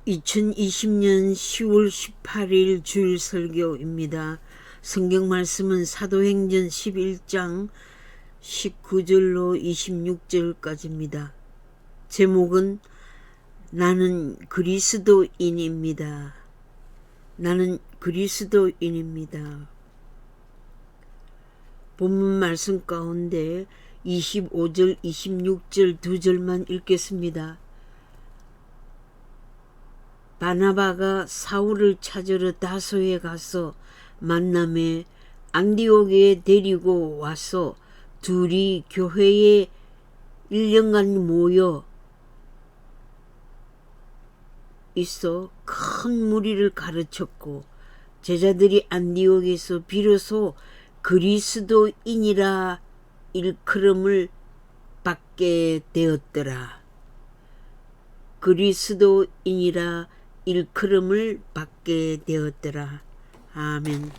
2020년 10월 18일 주일 설교입니다. 성경 말씀은 사도행전 11장 19절로 26절까지입니다. 제목은 나는 그리스도인입니다. 나는 그리스도인입니다. 본문 말씀 가운데 25절, 26절 두 절만 읽겠습니다. 바나바가 사울을 찾으러 다소에 가서 만남에 안디옥에 데리고 와서 둘이 교회에 1년간 모여 있어 큰 무리를 가르쳤고 제자들이 안디옥에서 비로소 그리스도인이라 일컬음을 받게 되었더라. 그리스도인이라 일컬음을 받게 되었더라. 아멘.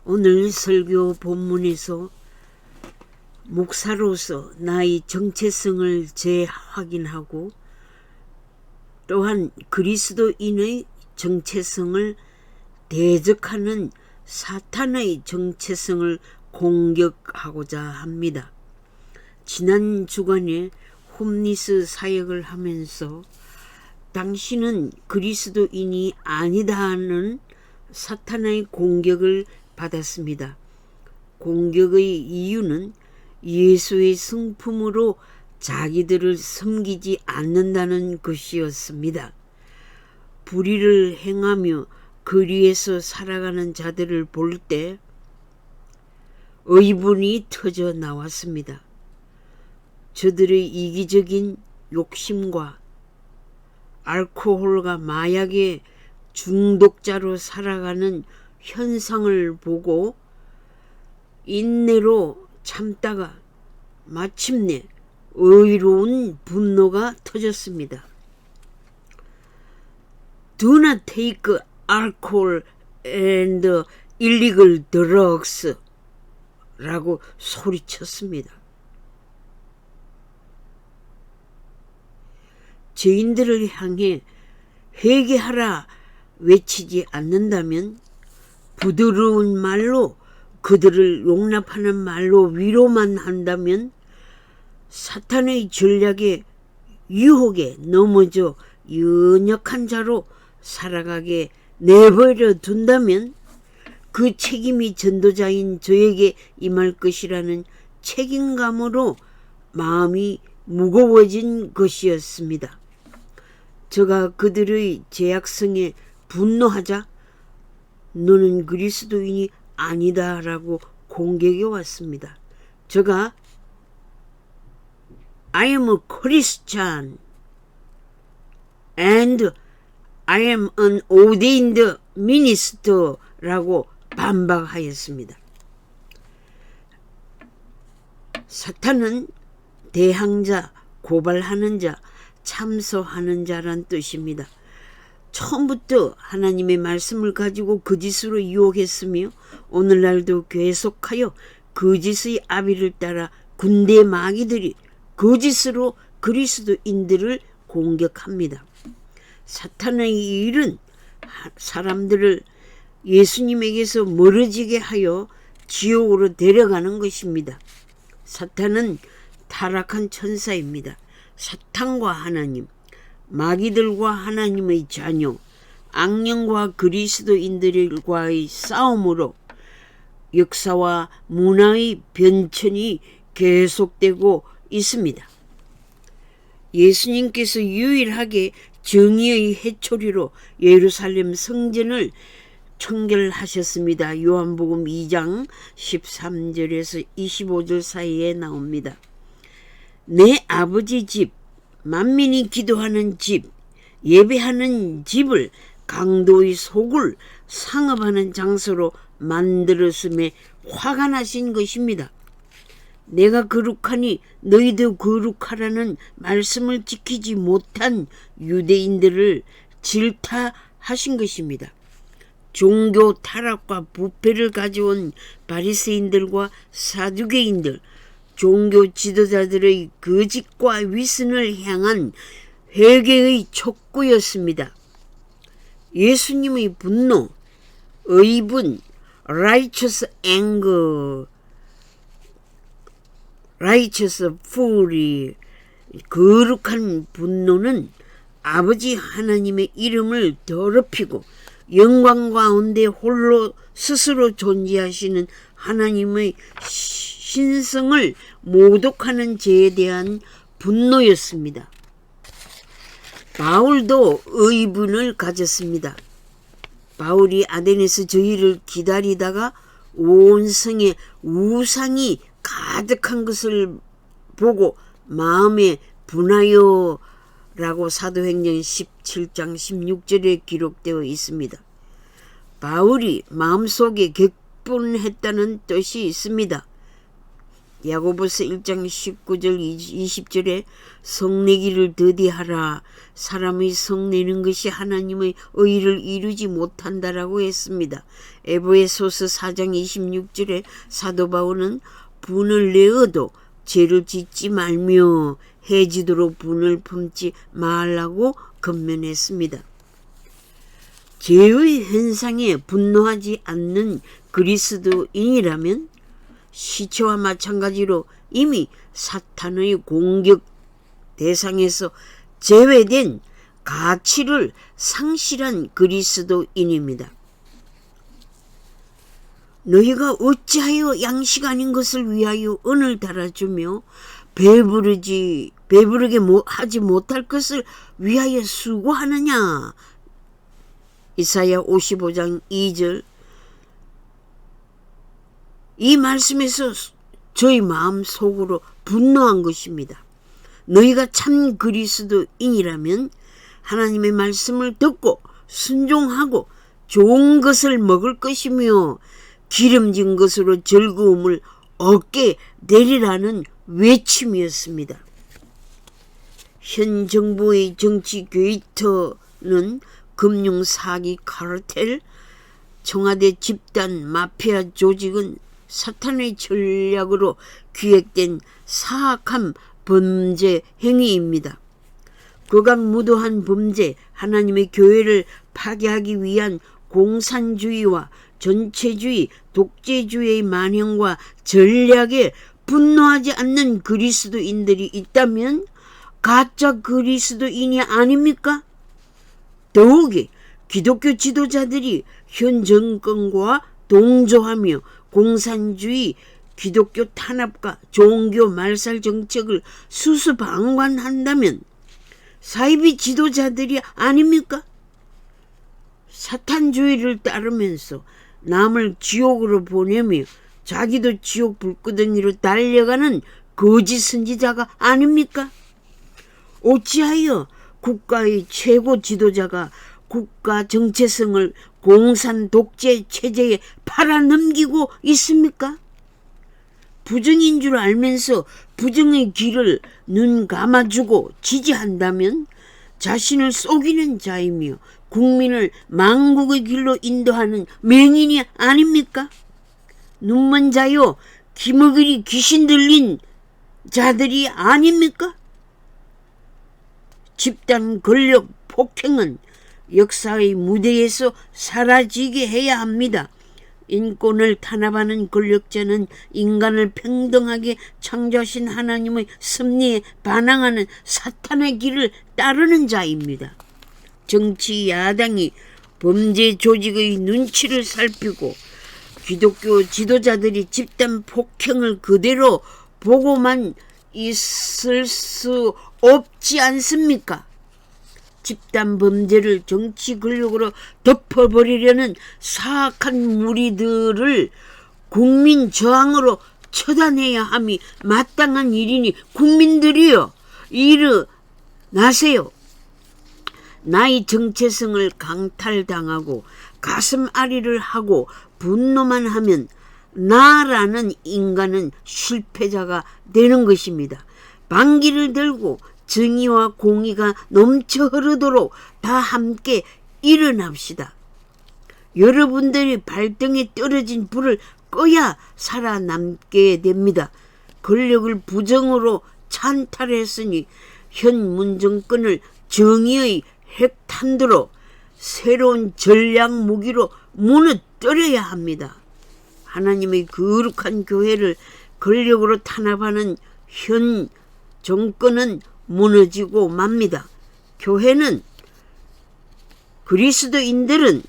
오늘 설교 본문에서 목사로서 나의 정체성을 재확인하고 또한 그리스도인의 정체성을 대적하는 사탄의 정체성을 공격하고자 합니다. 지난 주간에 홈리스 사역을 하면서 당신은 그리스도인이 아니다는 사탄의 공격을 받았습니다. 공격의 이유는 예수의 성품으로 자기들을 섬기지 않는다는 것이었습니다. 불의를 행하며 거리에서 살아가는 자들을 볼 때 의분이 터져 나왔습니다. 저들의 이기적인 욕심과 알코올과 마약의 중독자로 살아가는 현상을 보고 인내로 참다가 마침내 의로운 분노가 터졌습니다. Do not take alcohol and illegal drugs 라고 소리쳤습니다. 죄인들을 향해 회개하라 외치지 않는다면 부드러운 말로 그들을 용납하는 말로 위로만 한다면 사탄의 전략에 유혹에 넘어져 연약한 자로 살아가게 내버려 둔다면 그 책임이 전도자인 저에게 임할 것이라는 책임감으로 마음이 무거워진 것이었습니다. 제가 그들의 죄악성에 분노하자 너는 그리스도인이 아니다라고 공격해 왔습니다. 제가 I am a Christian and I am an ordained minister라고 반박하였습니다. 사탄은 대항자, 고발하는 자, 참소하는 자란 뜻입니다. 처음부터 하나님의 말씀을 가지고 거짓으로 유혹했으며 오늘날도 계속하여 거짓의 아비를 따라 군대 마귀들이 거짓으로 그리스도인들을 공격합니다. 사탄의 일은 사람들을 예수님에게서 멀어지게 하여 지옥으로 데려가는 것입니다. 사탄은 타락한 천사입니다. 사탄과 하나님, 마귀들과 하나님의 자녀, 악령과 그리스도인들과의 싸움으로 역사와 문화의 변천이 계속되고 있습니다. 예수님께서 유일하게 정의의 해초리로 예루살렘 성전을 청결하셨습니다. 요한복음 2장 13절에서 25절 사이에 나옵니다. 내 아버지 집, 만민이 기도하는 집, 예배하는 집을 강도의 속을 상업하는 장소로 만들었음에 화가 나신 것입니다. 내가 거룩하니 너희도 거룩하라는 말씀을 지키지 못한 유대인들을 질타하신 것입니다. 종교 타락과 부패를 가져온 바리새인들과 사두개인들, 종교 지도자들의 거짓과 위선을 향한 회개의 촉구였습니다. 예수님의 분노, 의분, righteous anger, righteous fury, 거룩한 분노는 아버지 하나님의 이름을 더럽히고 영광 가운데 홀로 스스로 존재하시는 하나님의 신성을 모독하는 죄에 대한 분노였습니다. 바울도 의분을 가졌습니다. 바울이 아덴에서 저희를 기다리다가 온 성에 우상이 가득한 것을 보고 마음에 분하여 라고 사도행전 17장 16절에 기록되어 있습니다. 바울이 마음속에 격분했다는 뜻이 있습니다. 야고보서 1장 19절 20절에 성내기를 더디하라. 사람이 성내는 것이 하나님의 의를 이루지 못한다라고 했습니다. 에베소서 4장 26절에 사도 바울은 분을 내어도 죄를 짓지 말며 해지도록 분을 품지 말라고 권면했습니다. 죄의 현상에 분노하지 않는 그리스도인이라면 시체와 마찬가지로 이미 사탄의 공격 대상에서 제외된 가치를 상실한 그리스도인입니다. 너희가 어찌하여 양식 아닌 것을 위하여 은을 달아주며 배부르게 하지 못할 것을 위하여 수고하느냐. 이사야 55장 2절. 이 말씀에서 저희 마음 속으로 분노한 것입니다. 너희가 참 그리스도인이라면 하나님의 말씀을 듣고 순종하고 좋은 것을 먹을 것이며 기름진 것으로 즐거움을 얻게 되리라는 외침이었습니다. 현 정부의 정치 괴이터는 금융사기 카르텔, 청와대 집단 마피아 조직은 사탄의 전략으로 기획된 사악한 범죄 행위입니다. 극악무도한 범죄, 하나님의 교회를 파괴하기 위한 공산주의와 전체주의, 독재주의의 만행과 전략에 분노하지 않는 그리스도인들이 있다면 가짜 그리스도인이 아닙니까? 더욱이 기독교 지도자들이 현 정권과 동조하며 공산주의, 기독교 탄압과 종교 말살 정책을 수수방관한다면 사이비 지도자들이 아닙니까? 사탄주의를 따르면서 남을 지옥으로 보내며 자기도 지옥 불구덩이로 달려가는 거짓 선지자가 아닙니까? 어찌하여 국가의 최고 지도자가 국가 정체성을 공산 독재 체제에 팔아넘기고 있습니까? 부정인 줄 알면서 부정의 길을 눈 감아주고 지지한다면 자신을 속이는 자이며 국민을 망국의 길로 인도하는 맹인이 아닙니까? 눈먼 자요, 기머거리 귀신 들린 자들이 아닙니까? 집단 권력 폭행은 역사의 무대에서 사라지게 해야 합니다. 인권을 탄압하는 권력자는 인간을 평등하게 창조하신 하나님의 섭리에 반항하는 사탄의 길을 따르는 자입니다. 정치 야당이 범죄 조직의 눈치를 살피고 기독교 지도자들이 집단 폭행을 그대로 보고만 있을 수 없지 않습니까? 집단 범죄를 정치 권력으로 덮어버리려는 사악한 무리들을 국민 저항으로 처단해야 함이 마땅한 일이니 국민들이여 일어나세요. 나의 정체성을 강탈당하고 가슴 아리를 하고 분노만 하면 나라는 인간은 실패자가 되는 것입니다. 방귀를 들고 정의와 공의가 넘쳐 흐르도록 다 함께 일어납시다. 여러분들이 발등에 떨어진 불을 꺼야 살아남게 됩니다. 권력을 부정으로 찬탈했으니 현 문정권을 정의의 핵탄두로 새로운 전략 무기로 무너뜨려야 합니다. 하나님의 거룩한 교회를 권력으로 탄압하는 현 정권은 무너지고 맙니다. 그리스도인들은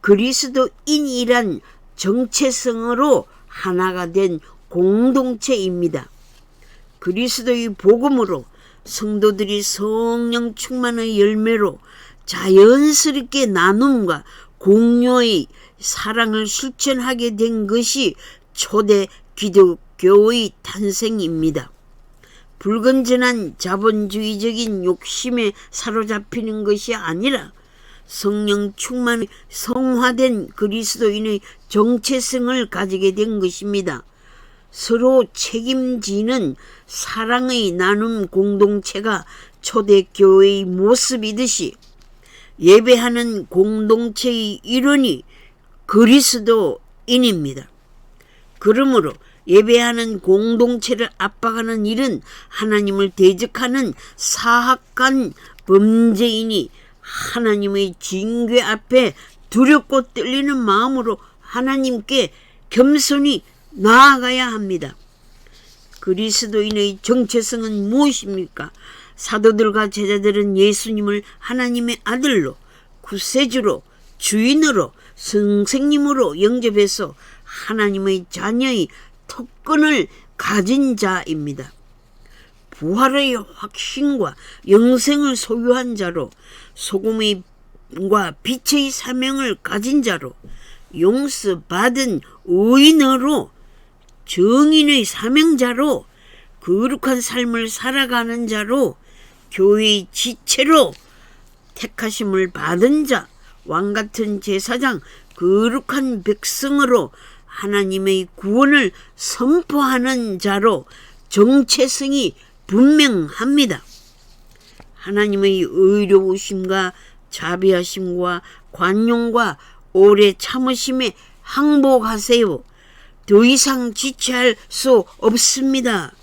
그리스도인이란 정체성으로 하나가 된 공동체입니다. 그리스도의 복음으로 성도들이 성령 충만의 열매로 자연스럽게 나눔과 공유의 사랑을 실천하게 된 것이 초대 기독교의 탄생입니다. 불건전한 자본주의적인 욕심에 사로잡히는 것이 아니라 성령 충만의 성화된 그리스도인의 정체성을 가지게 된 것입니다. 서로 책임지는 사랑의 나눔 공동체가 초대교회의 모습이듯이 예배하는 공동체의 일원이 그리스도인입니다. 그러므로 예배하는 공동체를 압박하는 일은 하나님을 대적하는 사악한 범죄이니 하나님의 징계 앞에 두렵고 떨리는 마음으로 하나님께 겸손히 나아가야 합니다. 그리스도인의 정체성은 무엇입니까? 사도들과 제자들은 예수님을 하나님의 아들로, 구세주로, 주인으로, 선생님으로 영접해서 하나님의 자녀의 특권을 가진 자입니다. 부활의 확신과 영생을 소유한 자로, 소금과 빛의 사명을 가진 자로, 용서받은 의인으로, 정인의 사명자로, 거룩한 삶을 살아가는 자로, 교회의 지체로 택하심을 받은 자, 왕같은 제사장, 거룩한 백성으로 하나님의 구원을 선포하는 자로 정체성이 분명합니다. 하나님의 의로우심과 자비하심과 관용과 오래 참으심에 항복하세요. 더 이상 지체할 수 없습니다.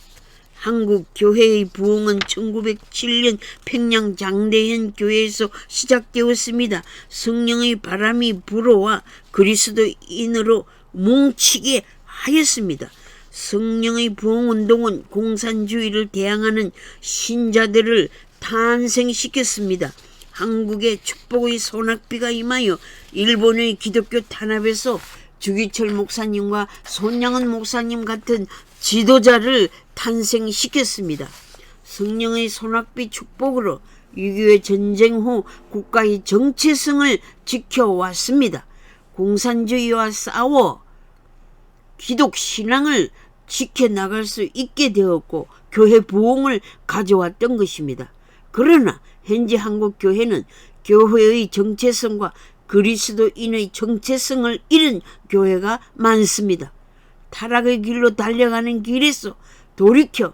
한국 교회의 부흥은 1907년 평양 장대현 교회에서 시작되었습니다. 성령의 바람이 불어와 그리스도인으로 뭉치게 하였습니다. 성령의 부흥운동은 공산주의를 대항하는 신자들을 탄생시켰습니다. 한국에 축복의 소낙비가 임하여 일본의 기독교 탄압에서 주기철 목사님과 손양은 목사님 같은 지도자를 탄생시켰습니다. 성령의 소낙비 축복으로 6.25 전쟁 후 국가의 정체성을 지켜왔습니다. 공산주의와 싸워 기독신앙을 지켜나갈 수 있게 되었고 교회 부흥을 가져왔던 것입니다. 그러나 현재 한국 교회는 교회의 정체성과 그리스도인의 정체성을 잃은 교회가 많습니다. 타락의 길로 달려가는 길에서 돌이켜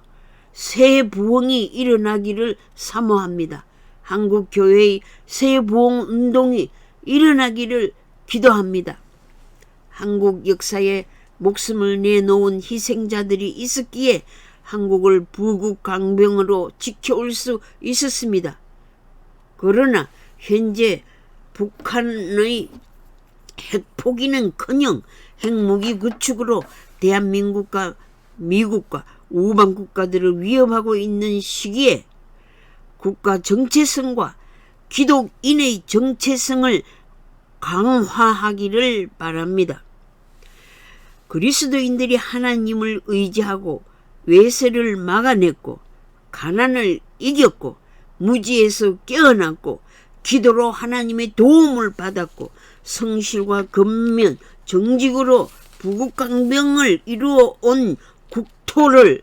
새 부흥이 일어나기를 사모합니다. 한국 교회의 새 부흥 운동이 일어나기를 기도합니다. 한국 역사에 목숨을 내놓은 희생자들이 있었기에 한국을 부국 강병으로 지켜올 수 있었습니다. 그러나 현재 북한의 핵포기는커녕 핵무기 구축으로 대한민국과 미국과 우방 국가들을 위협하고 있는 시기에 국가 정체성과 기독인의 정체성을 강화하기를 바랍니다. 그리스도인들이 하나님을 의지하고 외세를 막아냈고 가난을 이겼고 무지에서 깨어났고 기도로 하나님의 도움을 받았고 성실과 근면 정직으로 부국강병을 이루어 온 국토를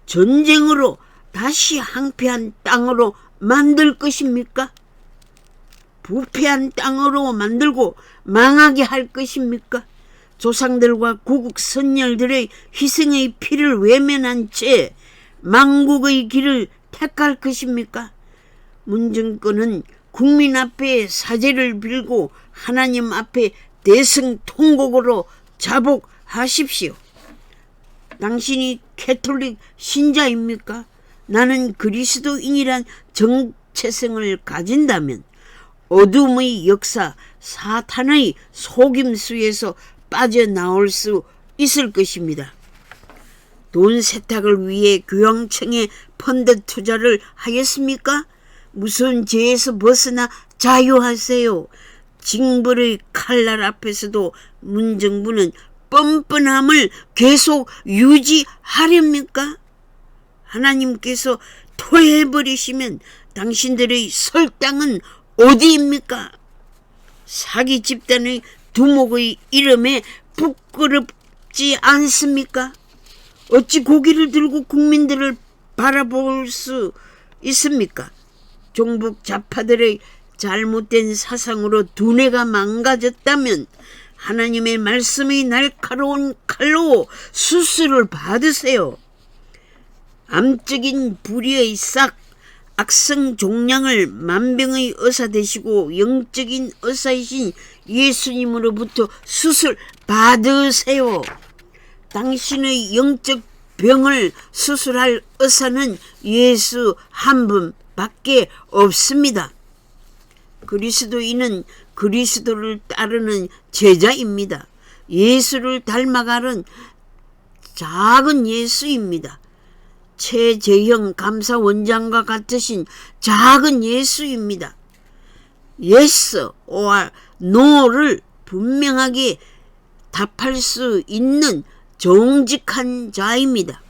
전쟁으로 다시 항폐한 땅으로 만들 것입니까? 부패한 땅으로 만들고 망하게 할 것입니까? 조상들과 구국 선열들의 희생의 피를 외면한 채 망국의 길을 택할 것입니까? 문정권은 국민 앞에 사죄를 빌고 하나님 앞에 대승통곡으로 자복하십시오. 당신이 캐톨릭 신자입니까? 나는 그리스도인이란 정체성을 가진다면 어둠의 역사, 사탄의 속임수에서 빠져나올 수 있을 것입니다. 돈 세탁을 위해 교황청에 펀드 투자를 하겠습니까? 무슨 죄에서 벗어나 자유하세요. 징벌의 칼날 앞에서도 문정부는 뻔뻔함을 계속 유지하렵니까? 하나님께서 토해버리시면 당신들의 설 땅은 어디입니까? 사기 집단의 두목의 이름에 부끄럽지 않습니까? 어찌 고개를 들고 국민들을 바라볼 수 있습니까? 종북 좌파들의 잘못된 사상으로 두뇌가 망가졌다면 하나님의 말씀의 날카로운 칼로 수술을 받으세요. 암적인 불의의 싹, 악성 종양을 만병의 의사 되시고 영적인 의사이신 예수님으로부터 수술 받으세요. 당신의 영적 병을 수술할 의사는 예수 한 분밖에 없습니다. 그리스도인은 그리스도를 따르는 제자입니다. 예수를 닮아가는 작은 예수입니다. 최재형 감사원장과 같으신 작은 예수입니다. Yes or No를 분명하게 답할 수 있는 정직한 자입니다.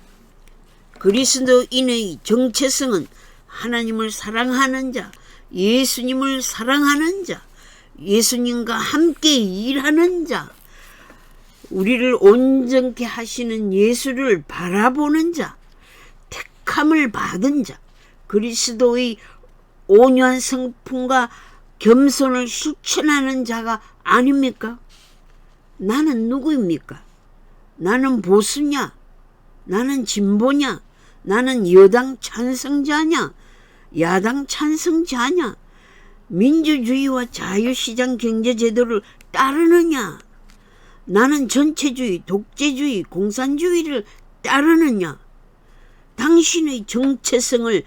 그리스도인의 정체성은 하나님을 사랑하는 자, 예수님을 사랑하는 자, 예수님과 함께 일하는 자, 우리를 온전케 하시는 예수를 바라보는 자, 택함을 받은 자, 그리스도의 온유한 성품과 겸손을 실천하는 자가 아닙니까? 나는 누구입니까? 나는 보수냐? 나는 진보냐? 나는 여당 찬성자냐? 야당 찬성자냐? 민주주의와 자유시장 경제제도를 따르느냐? 나는 전체주의, 독재주의, 공산주의를 따르느냐? 당신의 정체성을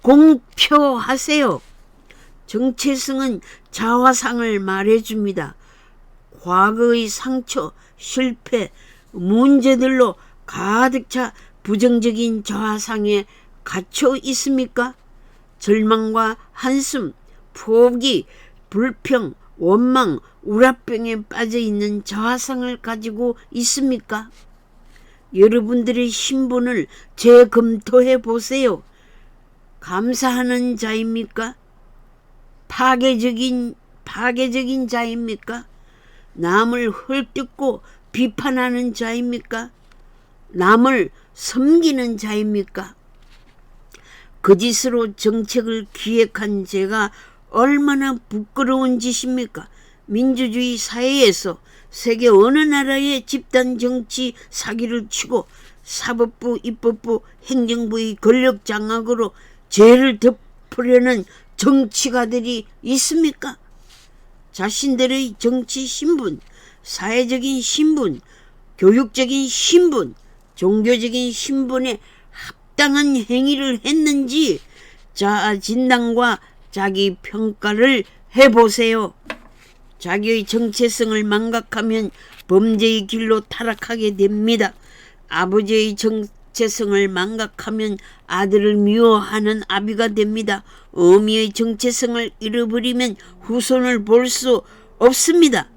공표하세요. 정체성은 자화상을 말해줍니다. 과거의 상처, 실패, 문제들로 가득 차 부정적인 자화상에 갇혀 있습니까? 절망과 한숨, 포기, 불평, 원망, 우라병에 빠져있는 자화상을 가지고 있습니까? 여러분들의 신분을 재검토해 보세요. 감사하는 자입니까? 파괴적인 자입니까? 남을 헐뜯고 비판하는 자입니까? 남을 섬기는 자입니까? 거짓으로 정책을 기획한 제가 얼마나 부끄러운 짓입니까? 민주주의 사회에서 세계 어느 나라의 집단 정치 사기를 치고 사법부, 입법부, 행정부의 권력 장악으로 죄를 덮으려는 정치가들이 있습니까? 자신들의 정치 신분, 사회적인 신분, 교육적인 신분, 종교적인 신분에 합당한 행위를 했는지 자아 진단과 자기 평가를 해보세요. 자기의 정체성을 망각하면 범죄의 길로 타락하게 됩니다. 아버지의 정체성을 망각하면 아들을 미워하는 아비가 됩니다. 어미의 정체성을 잃어버리면 후손을 볼 수 없습니다.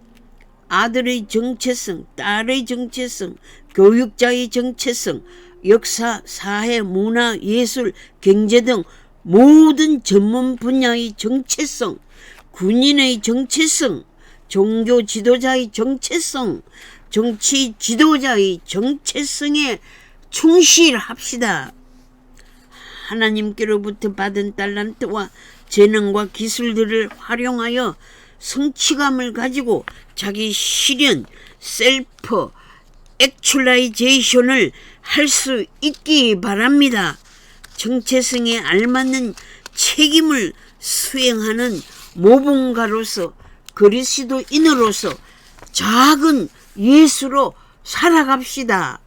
아들의 정체성, 딸의 정체성, 교육자의 정체성, 역사, 사회, 문화, 예술, 경제 등 모든 전문 분야의 정체성, 군인의 정체성, 종교 지도자의 정체성, 정치 지도자의 정체성에 충실합시다. 하나님께로부터 받은 달란트와 재능과 기술들을 활용하여 성취감을 가지고 자기 실현, 셀프 액츄라이제이션을 할 수 있기 바랍니다. 정체성에 알맞는 책임을 수행하는 모범가로서 그리스도인으로서 작은 예수로 살아갑시다.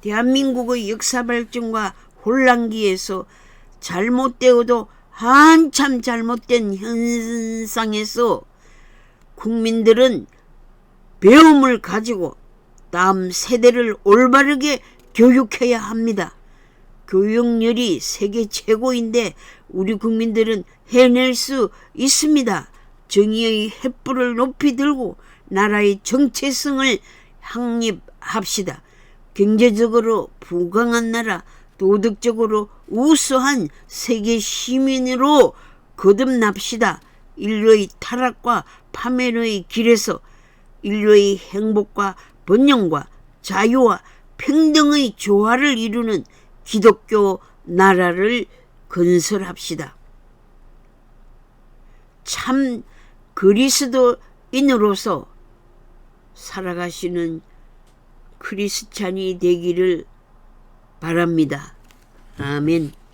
대한민국의 역사 발전과 혼란기에서 잘못되어도 한참 잘못된 현상에서 국민들은 배움을 가지고 다음 세대를 올바르게 교육해야 합니다. 교육열이 세계 최고인데 우리 국민들은 해낼 수 있습니다. 정의의 횃불을 높이 들고 나라의 정체성을 확립합시다. 경제적으로 부강한 나라, 도덕적으로 우수한 세계 시민으로 거듭납시다. 인류의 타락과 파멸의 길에서 인류의 행복과 번영과 자유와 평등의 조화를 이루는 기독교 나라를 건설합시다. 참 그리스도인으로서 살아가시는 크리스찬이 되기를 바랍니다. 아멘.